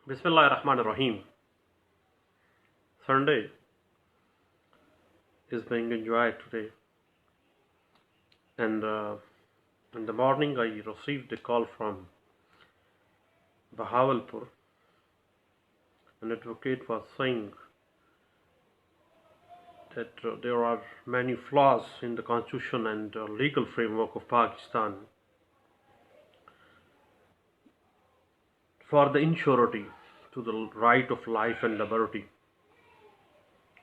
Bismillahirrahmanirrahim. Sunday is being enjoyed today, and in the morning I received a call from Bahawalpur. An advocate was saying that there are many flaws in the constitution and legal framework of Pakistan for the insurity to the right of life and liberty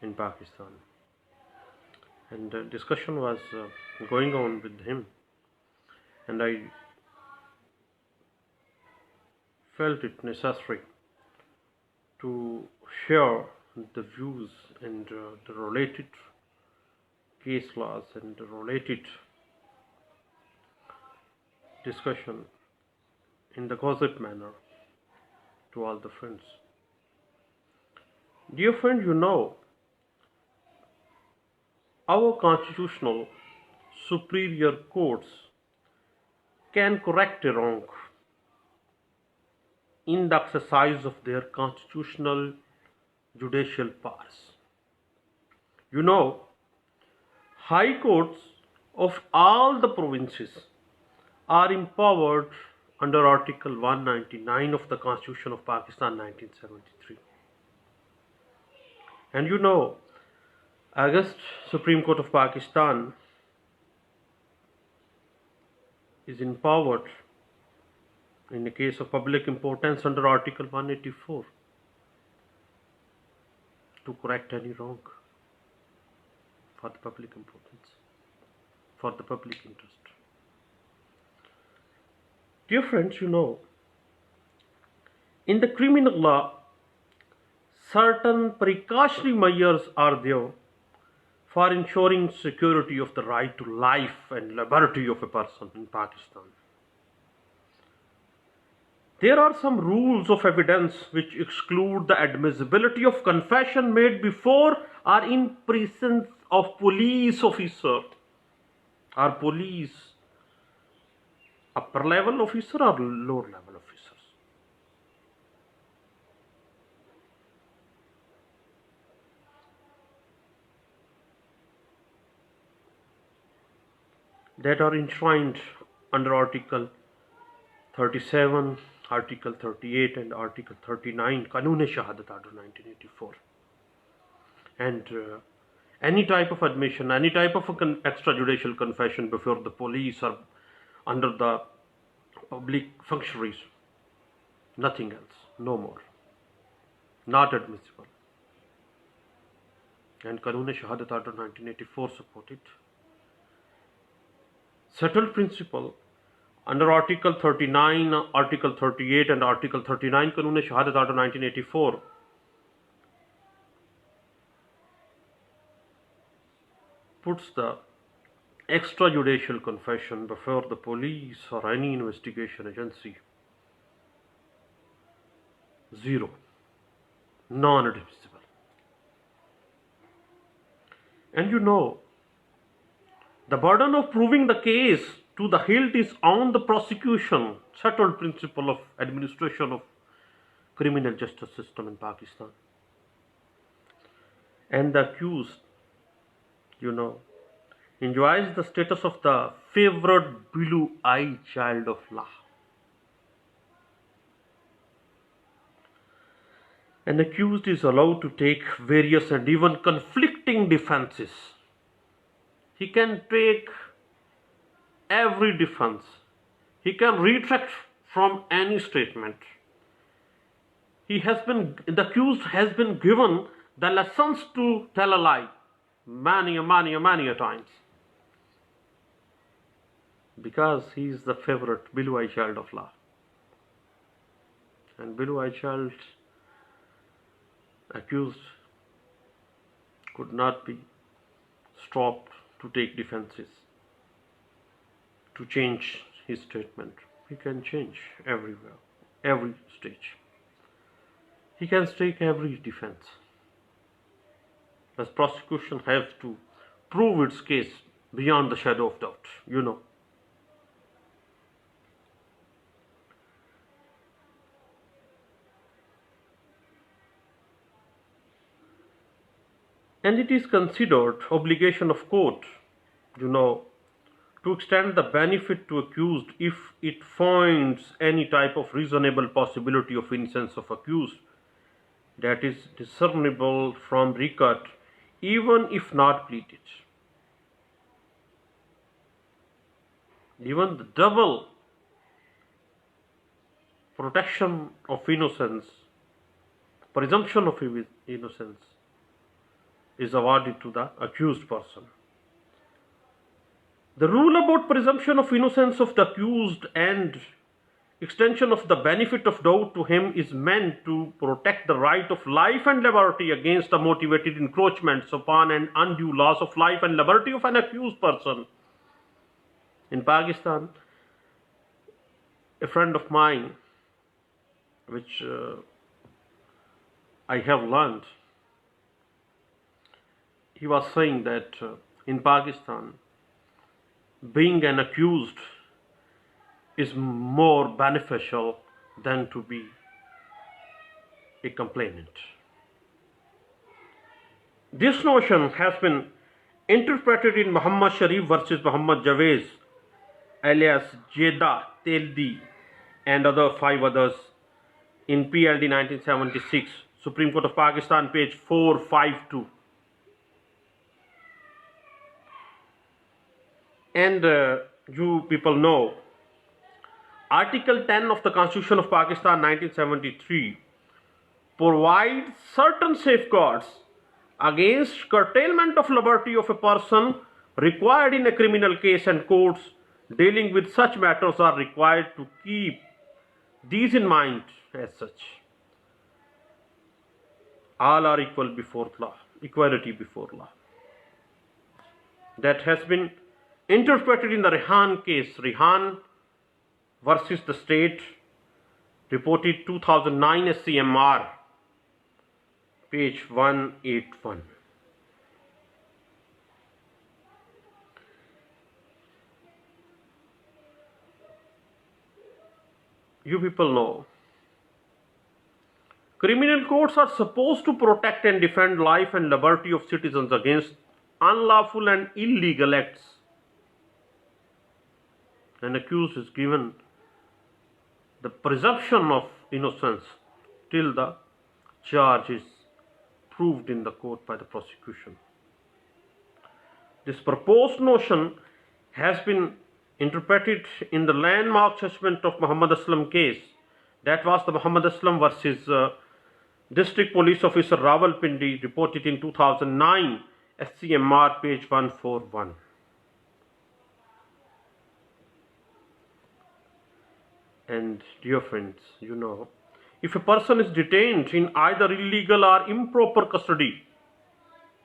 in Pakistan. And discussion was going on with him, and I felt it necessary to share the views and the related case laws and the related discussion in the gossip manner to all the friends. Dear friend, our constitutional superior courts can correct a wrong in the exercise of their constitutional judicial powers. High courts of all the provinces are empowered under Article 199 of the Constitution of Pakistan 1973. And August Supreme Court of Pakistan is empowered in the case of public importance under Article 184 to correct any wrong for the public importance, for the public interest. Dear friends, in the criminal law, certain precautionary measures are there for ensuring security of the right to life and liberty of a person in Pakistan. There are some rules of evidence which exclude the admissibility of confession made before or in presence of police officer or police upper level officer or lower level officers. That are enshrined under Article 37, Article 38 and Article 39 Qanun-e-Shahadat Order 1984. And any type of admission, any type of extrajudicial confession before the police or under the public functionaries, nothing else, no more, not admissible. And Qanun-e-Shahadat Order 1984 supported. Settled principle under Article 39, Article 38 and Article 39 Qanun-e-Shahadat Order 1984 puts the extrajudicial confession before the police or any investigation agency zero, non-admissible. And the burden of proving the case to the hilt is on the prosecution, settled principle of administration of criminal justice system in Pakistan. And the accused, enjoys the status of the favored blue-eyed child of law. An accused is allowed to take various and even conflicting defenses. He can take every defense. He can retract from any statement. The accused has been given the lessons to tell a lie many a times, because he is the favorite blue-eyed child of law. And blue-eyed child accused could not be stopped to take defenses, to change his statement. He can change everywhere, every stage. He can take every defense. As prosecution has to prove its case beyond the shadow of doubt, And it is considered obligation of court, you know, to extend the benefit to accused if it finds any type of reasonable possibility of innocence of accused that is discernible from record, even if not pleaded. Even the double protection of innocence, presumption of innocence, is awarded to the accused person. The rule about presumption of innocence of the accused and extension of the benefit of doubt to him is meant to protect the right of life and liberty against the motivated encroachments upon and undue loss of life and liberty of an accused person. In Pakistan, a friend of mine, which I have learned, he was saying that in Pakistan, being an accused is more beneficial than to be a complainant. This notion has been interpreted in Muhammad Sharif versus Muhammad Javed alias Jeda Teldi and other 5 others in PLD 1976, Supreme Court of Pakistan, page 452. And you people know, Article 10 of the Constitution of Pakistan 1973 provides certain safeguards against curtailment of liberty of a person required in a criminal case, and courts dealing with such matters are required to keep these in mind as such. All are equal before law, equality before law. That has been interpreted in the Rehan case, Rehan versus the state, reported 2009 SCMR, page 181. You people know, criminal courts are supposed to protect and defend life and liberty of citizens against unlawful and illegal acts. An accused is given the presumption of innocence till the charge is proved in the court by the prosecution. This proposed notion has been interpreted in the landmark judgment of Muhammad Aslam case. That was the Muhammad Aslam versus District Police Officer Rawalpindi, reported in 2009 SCMR, page 141. And dear friends, you know, if a person is detained in either illegal or improper custody,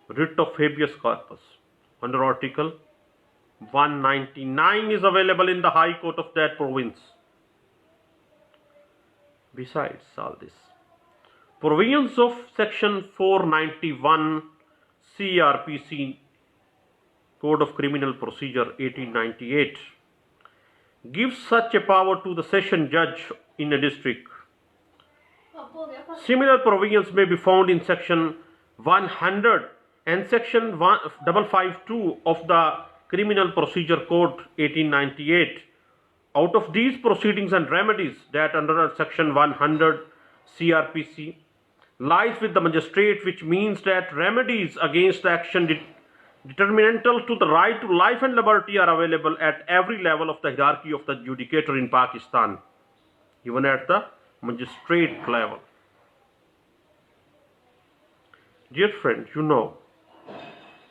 writ of habeas corpus under Article 199 is available in the High Court of that province. Besides all this, provisions of Section 491 CRPC, Code of Criminal Procedure 1898, gives such a power to the session judge in a district. Similar provisions may be found in Section 100 and Section 552 of the Criminal Procedure Code 1898. Out of these proceedings and remedies that under Section 100 CRPC lies with the magistrate, which means that remedies against the action determinantal to the right to life and liberty are available at every level of the hierarchy of the judicature in Pakistan, even at the magistrate level. Dear friends, you know,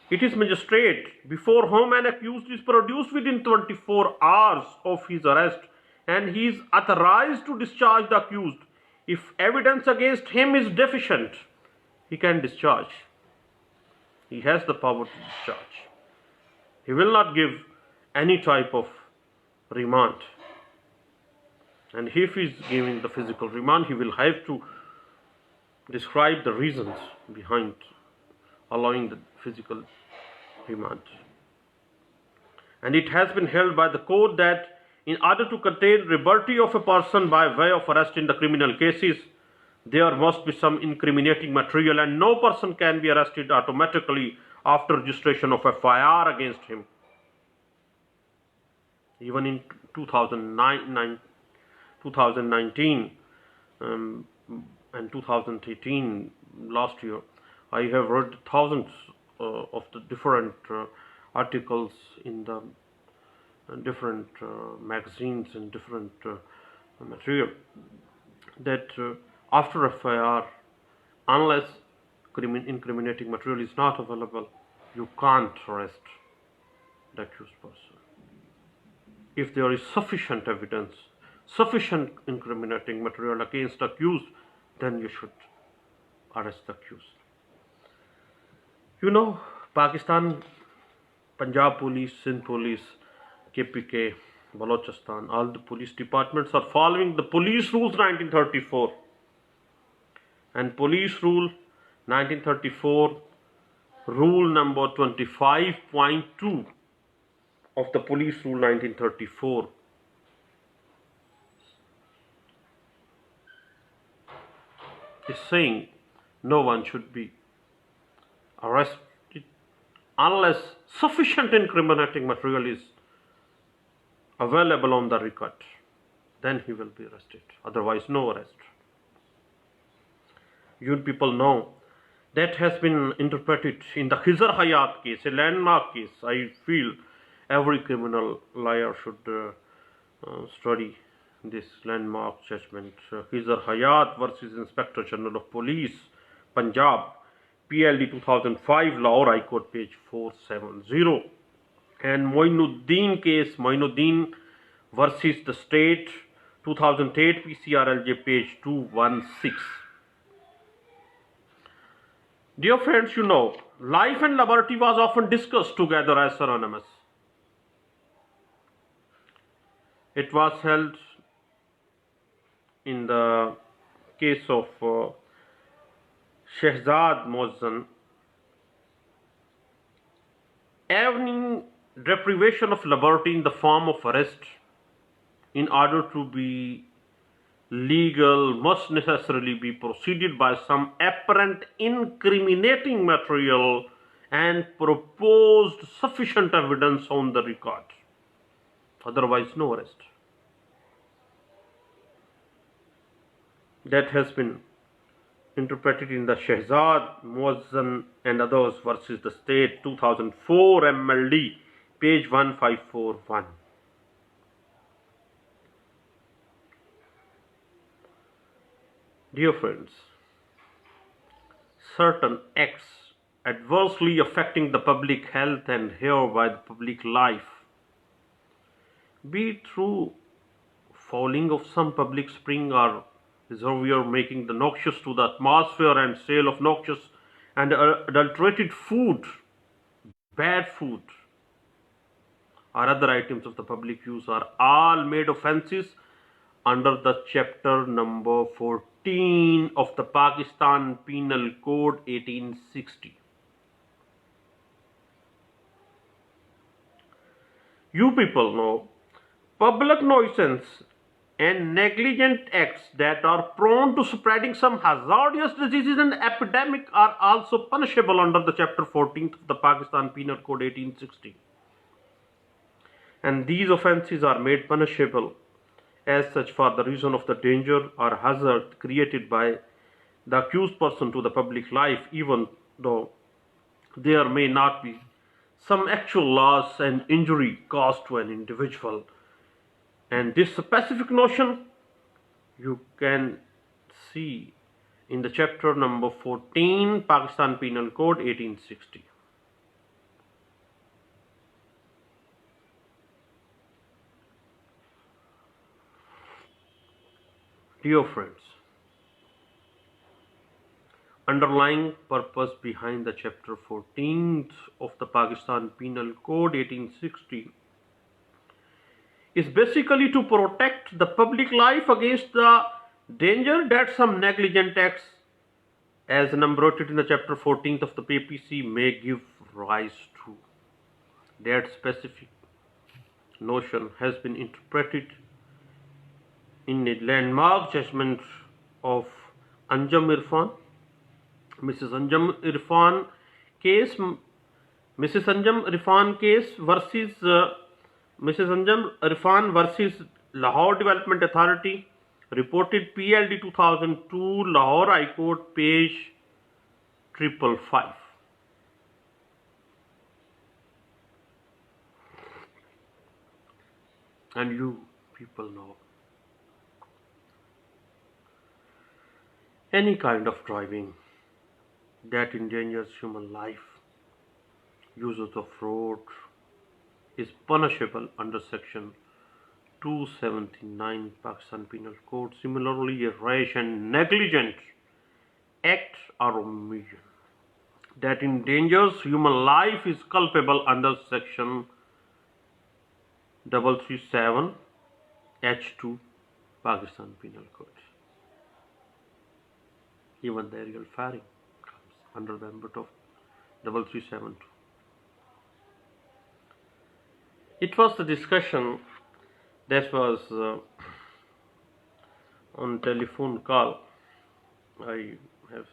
it is magistrate before whom an accused is produced within 24 hours of his arrest, and he is authorized to discharge the accused. If evidence against him is deficient, he can discharge. He has the power to discharge. He will not give any type of remand. And if he is giving the physical remand, he will have to describe the reasons behind allowing the physical remand. And it has been held by the court that in order to curtail liberty of a person by way of arrest in the criminal cases, there must be some incriminating material, and no person can be arrested automatically after registration of FIR against him. Even in 2019 and 2018, last year, I have read thousands of the different articles in the different magazines and different material that after FIR, unless incriminating material is not available, you can't arrest the accused person. If there is sufficient evidence, sufficient incriminating material against the accused, then you should arrest the accused. You know, Pakistan, Punjab police, Sindh police, KPK, Balochistan, all the police departments are following the police rules 1934. And police rule 1934, rule number 25.2 of the police rule 1934 is saying no one should be arrested unless sufficient incriminating material is available on the record. Then he will be arrested. Otherwise, no arrest. You people know that has been interpreted in the Khizr Hayat case, a landmark case. I feel every criminal lawyer should study this landmark judgment. Khizr Hayat versus Inspector General of Police, Punjab, PLD 2005, Lahore High Court, page 470. And Moinuddin case, Moinuddin versus the State, 2008, PCRLJ, page 216. Dear friends, you know, life and liberty was often discussed together as synonymous. It was held in the case of Shehzad Moazzam. Any deprivation of liberty in the form of arrest in order to be legal must necessarily be preceded by some apparent incriminating material and proposed sufficient evidence on the record. Otherwise, no arrest. That has been interpreted in the Shehzad Moazzam and others versus the State, 2004, MLD, page 1541. Dear friends, certain acts adversely affecting the public health and hereby the public life, be it through fouling of some public spring or reservoir, making the noxious to the atmosphere, and sale of noxious and adulterated food, bad food, or other items of the public use, are all made offences under the chapter number 14 of the Pakistan Penal Code 1860. You people know public nuisance and negligent acts that are prone to spreading some hazardous diseases and epidemic are also punishable under the chapter 14th of the Pakistan Penal Code 1860. And these offences are made punishable as such for the reason of the danger or hazard created by the accused person to the public life, even though there may not be some actual loss and injury caused to an individual. And this specific notion you can see in the chapter number 14, Pakistan Penal Code 1860. Dear friends, underlying purpose behind the chapter 14th of the Pakistan Penal Code 1860 is basically to protect the public life against the danger that some negligent acts, as enumerated in the chapter 14th of the PPC, may give rise to. That specific notion has been interpreted in a landmark judgment of Anjum Irfan, Mrs. Anjum Irfan case, Mrs. Anjum Irfan case versus Mrs. Anjum Irfan versus Lahore Development Authority, reported PLD 2002, Lahore High Court, page 555. And you people know, any kind of driving that endangers human life, uses of road, is punishable under section 279 Pakistan Penal Code. Similarly, a rash and negligent act or omission that endangers human life is culpable under section 337 H2 Pakistan Penal Code. Even the aerial firing comes under the ambit of 3372. It was the discussion that was on telephone call I have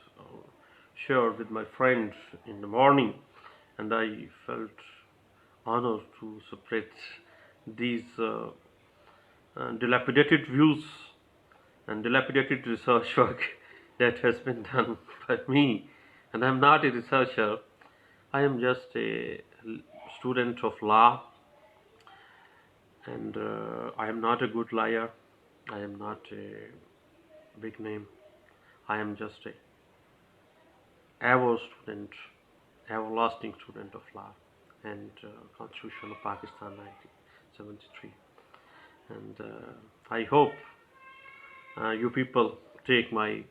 shared with my friends in the morning, and I felt honored to spread these dilapidated views and dilapidated research work that has been done by me. And I'm not a researcher, I am just a student of law, and I am not a good liar, I am not a big name, I am just a student, everlasting student of law and Constitution of Pakistan 1973. And I hope you people take my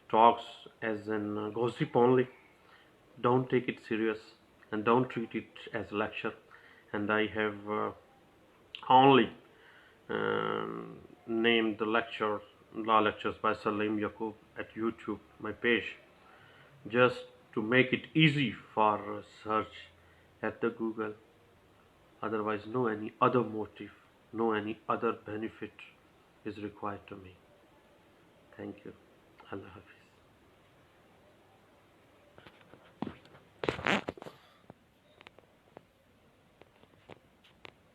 talks as an gossip only. Don't take it serious and don't treat it as a lecture. And I have only named the lecture law lectures by SaleemYaqoob at YouTube, my page, just to make it easy for search at the Google. Otherwise, no any other motive, no any other benefit is required to me. Thank you. Allah Hafiz.